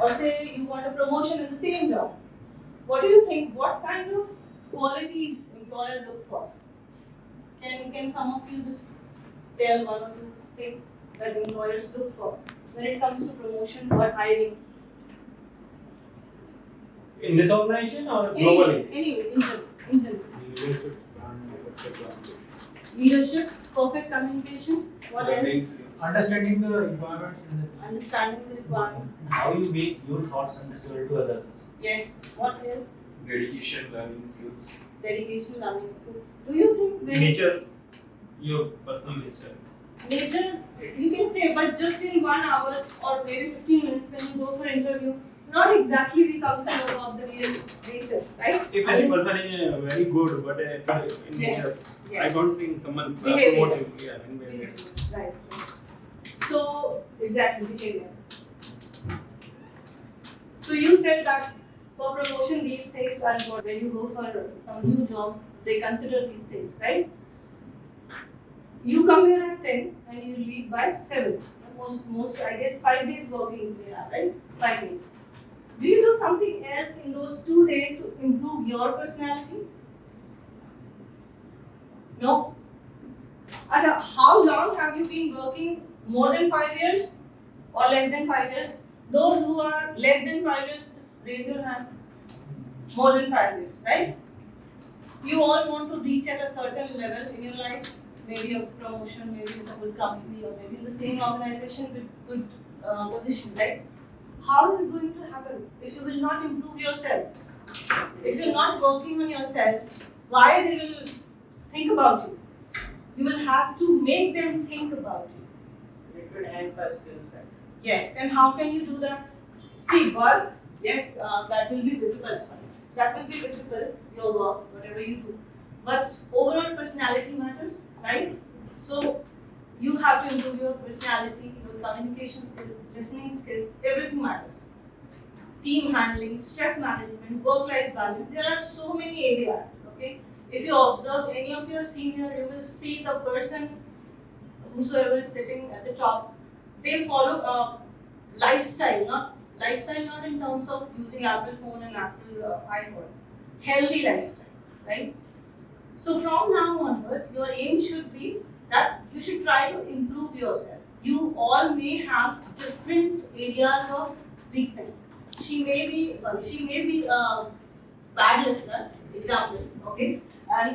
or say you want a promotion in the same job. What do you think? What kind of qualities employer look for? Can some of you just tell one or two things that employers look for when it comes to promotion or hiring? In this organization or globally? Anyway, in general. Leadership and effective communication. Leadership, perfect communication. What else? Understanding the environment. Understanding the requirements. How you make your thoughts understood to others. Yes. What else? Dedication, learning skills. Dedication, learning skills. Do you think when Nature, your personal nature. nature, you can say, but just in 1 hour or maybe 15 minutes when you go for interview, not exactly we come to know about the real nature, right? If any person is very good but good in nature, Yes, I don't think someone Behavior. promote him. Yeah, in behavior. Right. So, exactly, behavior. So, you said that for promotion, these things are important. When you go for some new job, they consider these things, right? You come here at 10 and you leave by 7. Most I guess 5 days working they are, right? 5 days. Do you do something else in those 2 days to improve your personality? No? Achha, how long have you been working? More than 5 years or less than 5 years? Those who are less than 5 years, just raise your hand. More than 5 years, right? You all want to reach at a certain level in your life, maybe a promotion, maybe in a good company, or maybe in the same organization with good position, right? How is it going to happen if you will not improve yourself? If you're not working on yourself, why they will think about you? You will have to make them think about you. It will enhance skill set. Yes, and how can you do that? See, work, yes, that will be visible. That will be visible, your work, whatever you do. But overall personality matters, right? So, you have to improve your personality, your communication skills, listening skills, everything matters. Team handling, stress management, work-life balance, there are so many areas, okay? If you observe any of your senior, you will see the person, whosoever is sitting at the top, they follow a lifestyle, not in terms of using Apple phone and Apple iPhone, healthy lifestyle, right? So from now onwards, your aim should be that you should try to improve yourself. You all may have different areas of weakness. She may be a bad listener, example, okay? And